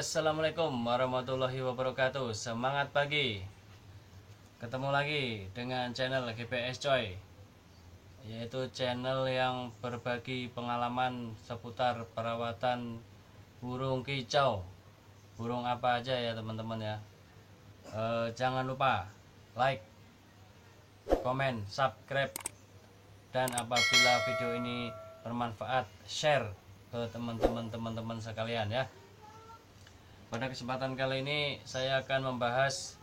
Assalamualaikum warahmatullahi wabarakatuh. Semangat pagi. Ketemu lagi dengan channel GPS Coy, yaitu channel yang berbagi pengalaman seputar perawatan burung kicau. Burung apa aja ya teman-teman ya. Jangan lupa like, komen, subscribe, dan apabila video ini bermanfaat, share ke teman-teman sekalian ya. Pada kesempatan kali ini saya akan membahas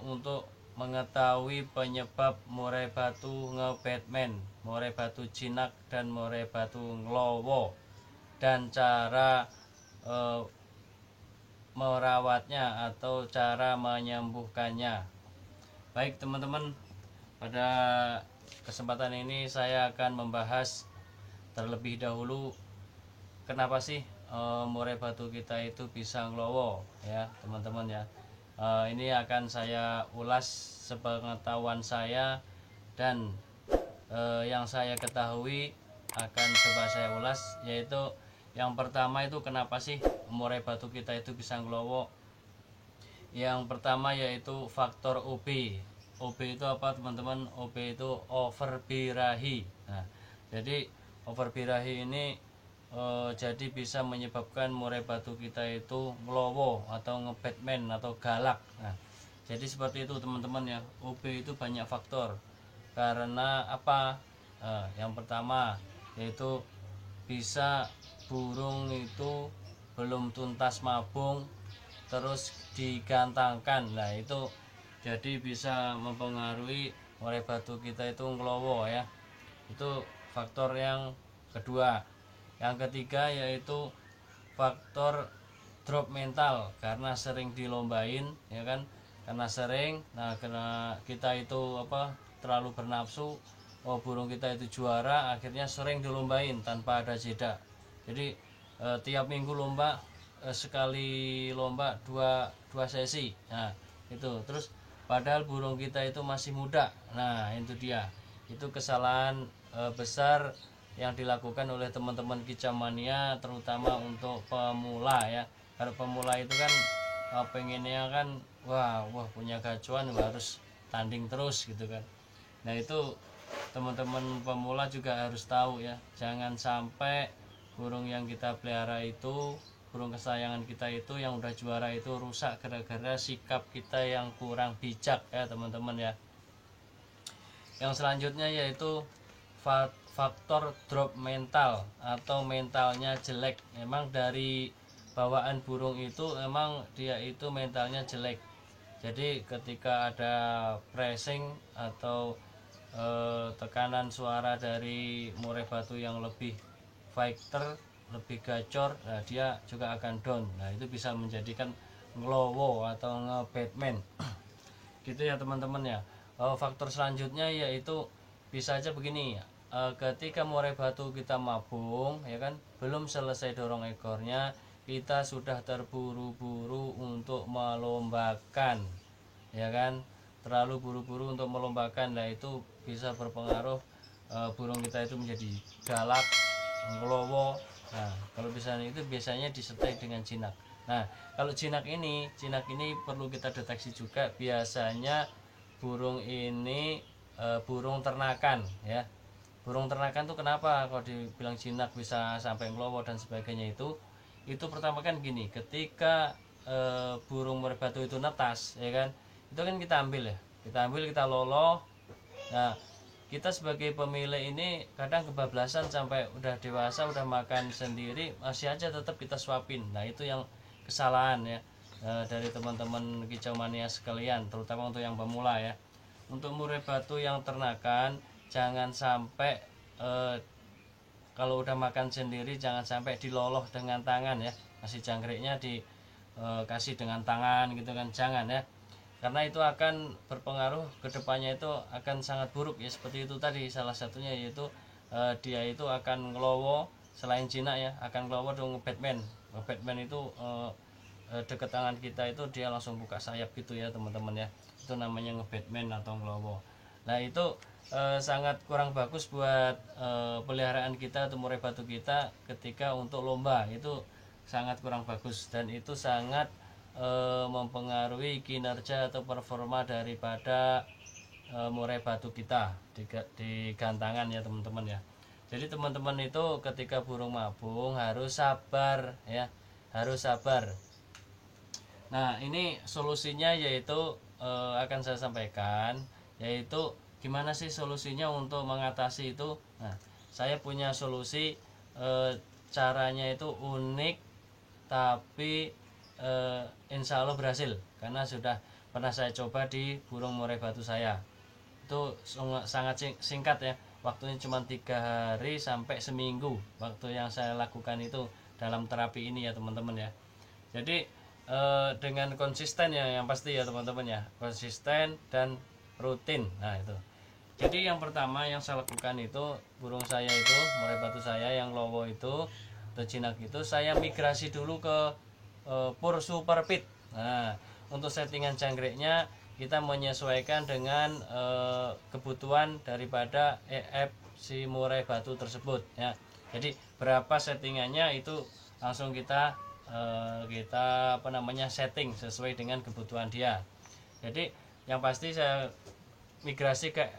untuk mengetahui penyebab murai batu ngebetman, murai batu jinak, dan murai batu nglowo, dan cara merawatnya atau cara menyembuhkannya. Baik teman-teman, pada kesempatan ini saya akan membahas terlebih dahulu kenapa sih murai batu kita itu bisa nglowo ya teman-teman ya. Ini akan saya ulas sepengetahuan saya, dan yang saya ketahui akan coba saya ulas, yaitu yang pertama itu kenapa sih murai batu kita itu bisa nglowo. Yang pertama yaitu faktor OB. OB itu apa teman-teman? OB itu overbirahi. Nah, jadi overbirahi ini jadi bisa menyebabkan murai batu kita itu nglowo atau ngebetman atau galak. Nah, jadi seperti itu teman-teman ya. OB itu banyak faktor. Karena apa? Yang pertama yaitu bisa burung itu belum tuntas mabung terus digantangkan. Nah, itu jadi bisa mempengaruhi murai batu kita itu nglowo ya. Itu faktor yang kedua. Yang ketiga yaitu faktor drop mental, karena sering dilombain ya kan, karena sering. Nah, karena kita itu terlalu bernafsu, burung kita itu juara, akhirnya sering dilombain tanpa ada jeda. Jadi tiap minggu lomba, sekali lomba dua sesi. Nah, itu terus padahal burung kita itu masih muda. Nah, itu dia, itu kesalahan besar yang dilakukan oleh teman-teman kicau mania, terutama untuk pemula ya. Kalau pemula itu kan pengennya kan wah punya gacuan harus tanding terus gitu kan. Nah, itu teman-teman pemula juga harus tahu ya, jangan sampai burung yang kita pelihara itu, burung kesayangan kita itu yang udah juara itu rusak gara-gara sikap kita yang kurang bijak ya teman-teman ya. Yang selanjutnya yaitu faktor drop mental atau mentalnya jelek. Memang dari bawaan burung itu memang dia itu mentalnya jelek. Jadi ketika ada pressing atau tekanan suara dari murai batu yang lebih fighter, lebih gacor, nah dia juga akan down. Nah, itu bisa menjadikan nglowo atau ngebetman gitu ya teman-teman ya. Faktor selanjutnya yaitu bisa aja begini, ketika murai batu kita mabung ya kan, belum selesai dorong ekornya, kita sudah terburu-buru untuk melombakan ya kan, terlalu buru-buru untuk melombakan. Nah, itu bisa berpengaruh burung kita itu menjadi galak, nglowo. Nah, kalau misalnya itu biasanya disertai dengan jinak. Nah, kalau jinak ini perlu kita deteksi juga. Biasanya burung ini burung ternakan ya. Burung ternakan tuh kenapa kalau dibilang jinak bisa sampai nglowo dan sebagainya, itu pertama kan gini, ketika burung murai batu itu netas ya kan, itu kan kita ambil ya, kita loloh. Nah, kita sebagai pemilik ini kadang kebablasan, sampai udah dewasa, udah makan sendiri, masih aja tetap kita suapin. Nah, itu yang kesalahan ya dari teman-teman kicau mania sekalian, terutama untuk yang pemula ya. Untuk murai batu yang ternakan, jangan sampai kalau udah makan sendiri jangan sampai diloloh dengan tangan ya, masih jangkriknya dikasih dengan tangan gitu kan, jangan ya, karena itu akan berpengaruh ke depannya, itu akan sangat buruk ya. Seperti itu tadi salah satunya, yaitu dia itu akan nglowo. Selain jinak ya, akan nglowo dong ngebetman. Ngebetman itu deket tangan kita itu dia langsung buka sayap gitu ya teman-teman ya, itu namanya ngebetman atau nglowo. Nah, itu sangat kurang bagus buat peliharaan kita atau murai batu kita ketika untuk lomba. Itu sangat kurang bagus, dan itu sangat mempengaruhi kinerja atau performa daripada murai batu kita di gantangan ya teman-teman ya. Jadi teman-teman itu ketika burung mabung harus sabar ya, harus sabar. Nah ini solusinya yaitu akan saya sampaikan, yaitu gimana sih solusinya untuk mengatasi itu. Nah saya punya solusi, caranya itu unik tapi insya Allah berhasil, karena sudah pernah saya coba di burung murai batu saya. Itu sangat singkat ya, waktunya cuma 3 hari sampai seminggu waktu yang saya lakukan itu dalam terapi ini ya teman-teman ya. Jadi dengan konsisten ya, yang pasti ya teman-teman ya, konsisten dan rutin. Nah itu, jadi yang pertama yang saya lakukan itu, burung saya itu, murai batu saya yang lowo itu atau jinak itu, saya migrasi dulu ke pur super pit. Nah untuk settingan jangkriknya kita menyesuaikan dengan kebutuhan daripada EF si murai batu tersebut ya. Jadi berapa settingannya itu langsung kita setting sesuai dengan kebutuhan dia. Jadi yang pasti saya migrasi ke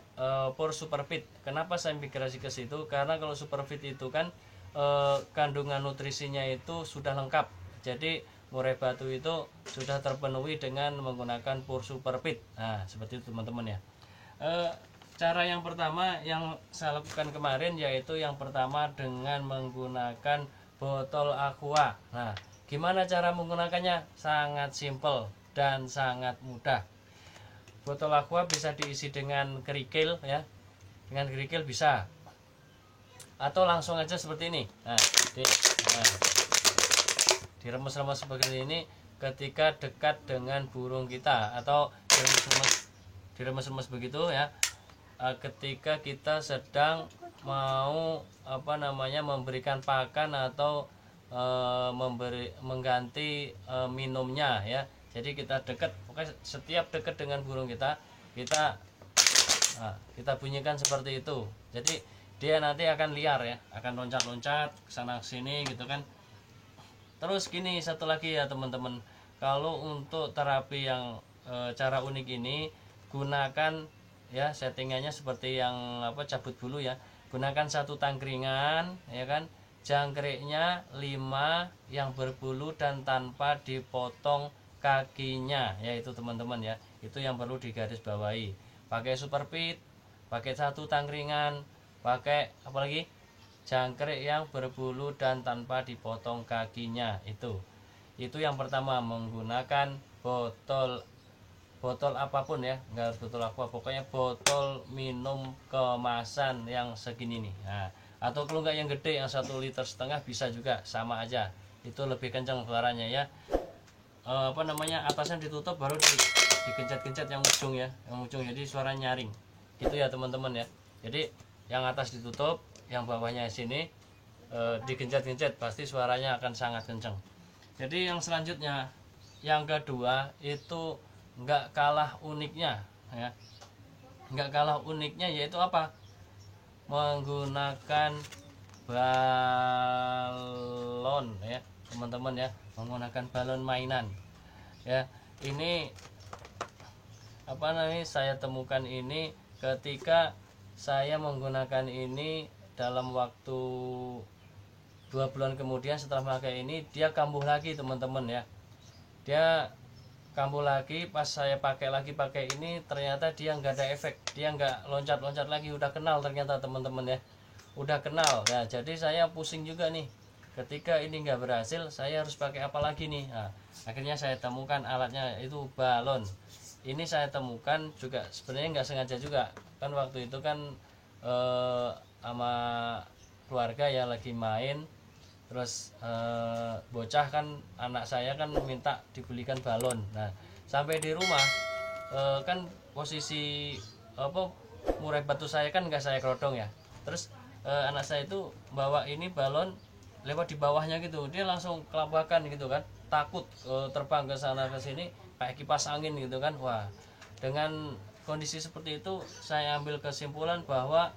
pur super pit. Kenapa saya migrasi ke situ? Karena kalau super pit itu kan kandungan nutrisinya itu sudah lengkap. Jadi murai batu itu sudah terpenuhi dengan menggunakan pur super pit. Nah seperti itu teman-teman ya. Cara yang pertama yang saya lakukan kemarin, yaitu yang pertama dengan menggunakan botol aqua. Nah gimana cara menggunakannya? Sangat simple dan sangat mudah. Botol aqua bisa diisi dengan kerikil ya, dengan kerikil bisa, atau langsung aja seperti ini. Nah diremes-remes seperti ini ketika dekat dengan burung kita, atau diremes-remes begitu ya ketika kita sedang mau memberikan pakan atau mengganti minumnya ya. Jadi kita dekat, pokoknya setiap dekat dengan burung kita bunyikan seperti itu. Jadi dia nanti akan liar ya, akan loncat-loncat kesana sini gitu kan. Terus gini, satu lagi ya teman-teman, kalau untuk terapi yang cara unik ini, gunakan ya settingannya seperti yang cabut bulu ya. Gunakan 1 tangkringan ya kan, jangkriknya 5 yang berbulu dan tanpa dipotong kakinya ya, itu teman-teman ya. Itu yang perlu digarisbawahi. Pakai super pit, pakai 1 tangkringan, pakai apa lagi? Jangkrik yang berbulu dan tanpa dipotong kakinya. Itu yang pertama, menggunakan botol apapun ya, nggak harus botol aqua, pokoknya botol minum kemasan yang segini nih. Nah, atau kalau nggak yang gede yang 1,5 liter bisa juga, sama aja, itu lebih kencang suaranya ya. Atasnya ditutup, baru digencet-gencet yang ujung ya, jadi suara nyaring gitu ya teman-teman ya. Jadi yang atas ditutup, yang bawahnya sini digencet-gencet, pasti suaranya akan sangat kencang. Jadi yang selanjutnya, yang kedua itu nggak kalah uniknya ya, yaitu apa? Menggunakan balon ya teman-teman ya, menggunakan balon mainan ya. Ini saya temukan ini ketika saya menggunakan ini dalam waktu 2 bulan kemudian. Setelah pakai ini, dia kambuh lagi teman-teman ya, dia kambuh lagi. Pas saya pakai ini, ternyata dia nggak ada efek, dia nggak loncat-loncat lagi, udah kenal ternyata teman-teman ya, udah kenal ya. Jadi saya pusing juga nih, ketika ini nggak berhasil, saya harus pakai apa lagi nih. Nah, akhirnya saya temukan alatnya, itu balon. Ini saya temukan juga sebenarnya nggak sengaja juga kan, waktu itu kan sama keluarga ya lagi main, terus bocah kan, anak saya kan minta dibelikan balon. Nah sampai di rumah kan posisi murai batu saya kan nggak saya kerodong ya, terus anak saya itu bawa ini balon lewat di bawahnya gitu, dia langsung kelabakan gitu kan, takut terbang ke sana ke sini kayak kipas angin gitu kan. Wah, dengan kondisi seperti itu saya ambil kesimpulan bahwa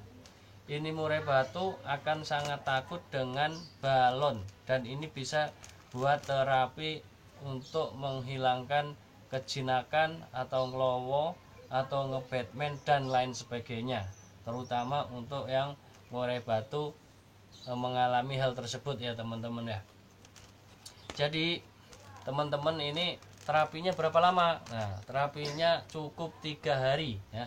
ini murai batu akan sangat takut dengan balon, dan ini bisa buat terapi untuk menghilangkan kejinakan atau ngelowo atau ngebatman dan lain sebagainya, terutama untuk yang murai batu mengalami hal tersebut ya teman-teman ya. Jadi teman-teman ini terapinya berapa lama? Nah, terapinya cukup 3 hari ya,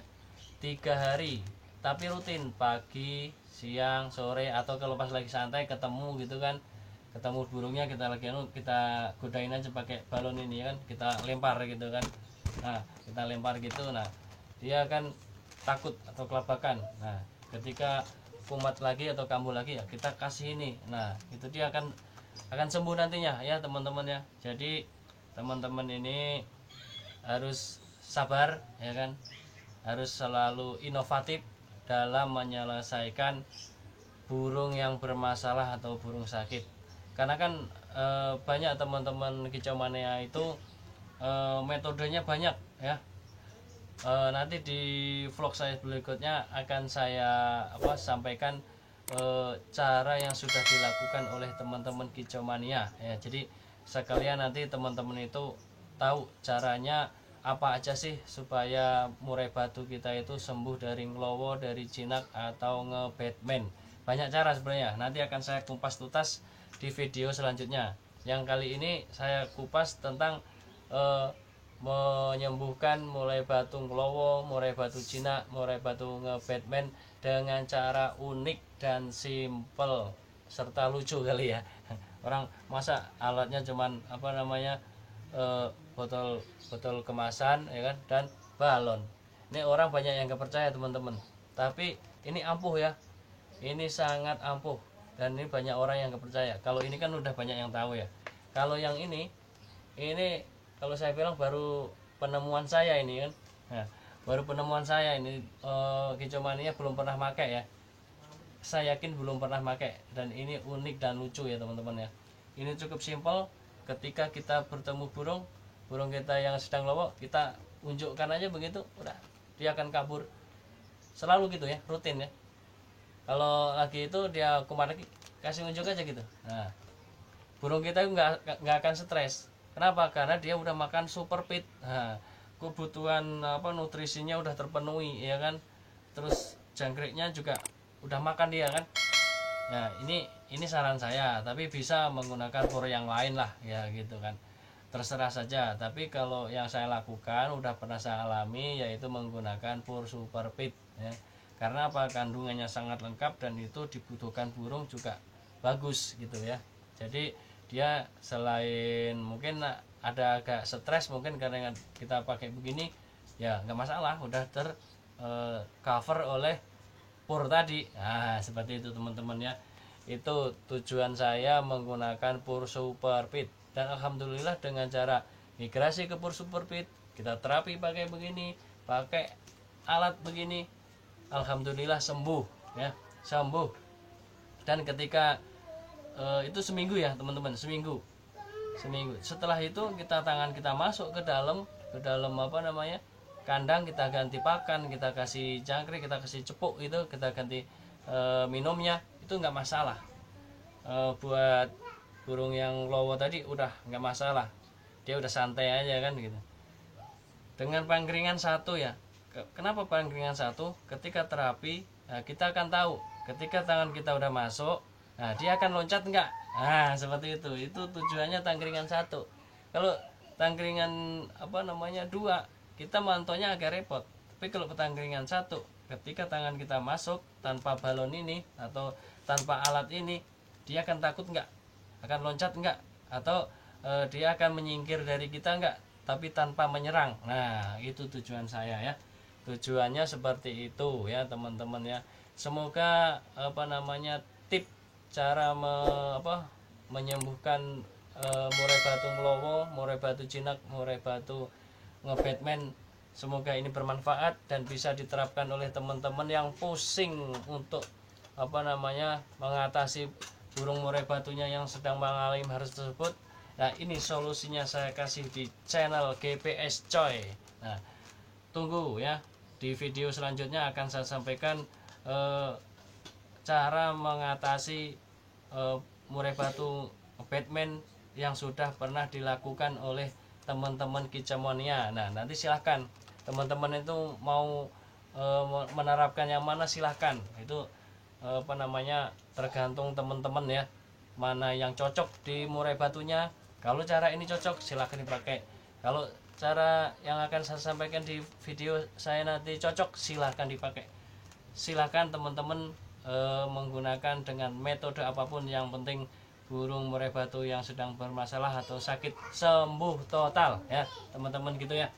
3 hari, tapi rutin pagi, siang, sore, atau kalau pas lagi santai ketemu gitu kan, ketemu burungnya kita lagi kita godain aja pakai balon ini kan, kita lempar gitu kan. Nah, kita lempar gitu, nah dia kan takut atau kelabakan. Nah, ketika kumat lagi atau kambuh lagi ya kita kasih ini, nah itu dia akan sembuh nantinya ya teman-teman ya. Jadi teman-teman ini harus sabar ya kan, harus selalu inovatif dalam menyelesaikan burung yang bermasalah atau burung sakit. Karena kan banyak teman-teman kicau mania itu metodenya banyak ya. Nanti di vlog saya berikutnya akan saya sampaikan cara yang sudah dilakukan oleh teman-teman kicau mania ya. Jadi sekalian nanti teman-teman itu tahu caranya apa aja sih supaya murai batu kita itu sembuh dari ngelowo, dari jinak atau ngebatman. Banyak cara sebenarnya, nanti akan saya kupas tuntas di video selanjutnya. Yang kali ini saya kupas tentang menyembuhkan murai batu ngelowo, murai batu jinak, murai batu ngebatman dengan cara unik dan simple serta lucu kali ya. Orang masa alatnya cuman botol kemasan ya kan, dan balon. Ini orang banyak yang gak percaya teman-teman, tapi ini ampuh ya, ini sangat ampuh, dan ini banyak orang yang gak percaya. Kalau ini kan udah banyak yang tahu ya. Kalau yang ini kalau saya bilang baru penemuan saya ini kan. Nah, baru penemuan saya ini, kicau mania belum pernah pakai ya. Saya yakin belum pernah pakai, dan ini unik dan lucu ya teman-teman ya. Ini cukup simpel, ketika kita bertemu burung kita yang sedang lowo, kita unjukkan aja begitu, udah dia akan kabur. Selalu gitu ya, rutin ya. Kalau lagi itu dia kumat lagi, kasih unjuk aja gitu. Nah, burung kita nggak akan stres. Kenapa? Karena dia udah makan super feed. Nah, kebutuhan nutrisinya udah terpenuhi ya kan. Terus jangkriknya juga udah makan dia kan. Ya ini saran saya, tapi bisa menggunakan pur yang lain lah ya gitu kan. Terserah saja. Tapi kalau yang saya lakukan udah pernah saya alami, yaitu menggunakan pur super feed ya. Karena apa? Kandungannya sangat lengkap dan itu dibutuhkan burung juga bagus gitu ya. Jadi dia selain mungkin ada agak stres mungkin karena kita pakai begini, ya nggak masalah, udah cover oleh pur tadi. Nah seperti itu teman-teman ya. Itu tujuan saya menggunakan pur super feed, dan alhamdulillah dengan cara migrasi ke pur super feed, kita terapi pakai begini, pakai alat begini, alhamdulillah sembuh ya, sembuh. Dan ketika itu seminggu ya teman-teman, seminggu. Setelah itu tangan kita masuk ke dalam kandang, kita ganti pakan, kita kasih jangkrik, kita kasih cepuk itu, kita ganti minumnya, itu nggak masalah. Buat burung yang lowo tadi udah nggak masalah, dia udah santai aja kan gitu. Dengan pangkringan satu ya. Kenapa pangkringan satu? Ketika terapi, kita akan tahu ketika tangan kita udah masuk, nah dia akan loncat enggak. Nah seperti itu tujuannya tangkringan satu. Kalau tangkringan dua, kita mantaunya agak repot. Tapi kalau tangkringan satu, ketika tangan kita masuk tanpa balon ini atau tanpa alat ini, dia akan takut enggak, akan loncat enggak, atau dia akan menyingkir dari kita enggak, tapi tanpa menyerang. Nah itu tujuan saya ya, tujuannya seperti itu ya teman-teman ya. Semoga tip cara menyembuhkan murai batu ngelowo, murai batu jinak, murai batu ngebatman, semoga ini bermanfaat dan bisa diterapkan oleh teman-teman yang pusing untuk mengatasi burung murai batunya yang sedang mengalami harus tersebut. Nah ini solusinya saya kasih di channel GPS Coy. Nah tunggu ya, di video selanjutnya akan saya sampaikan cara mengatasi murai batu Batman yang sudah pernah dilakukan oleh teman-teman Kicemonia. Nah, nanti silahkan teman-teman itu mau menerapkan yang mana, silahkan. Itu tergantung teman-teman ya, mana yang cocok di murai batunya. Kalau cara ini cocok, silahkan dipakai. Kalau cara yang akan saya sampaikan di video saya nanti cocok, silahkan dipakai. Silahkan teman-teman menggunakan dengan metode apapun, yang penting burung murai batu yang sedang bermasalah atau sakit sembuh total ya teman-teman, gitu ya.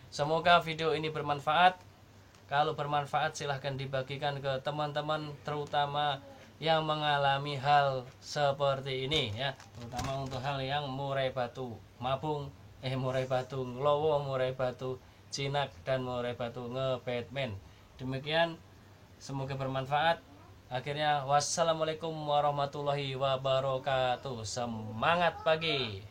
Semoga video ini bermanfaat. Kalau bermanfaat, silahkan dibagikan ke teman-teman, terutama yang mengalami hal seperti ini ya, terutama untuk hal yang murai batu mabung, murai batu ngelowo, murai batu jinak, dan murai batu nge-Batman. Demikian, semoga bermanfaat. Akhirnya, wassalamualaikum warahmatullahi wabarakatuh. Semangat pagi.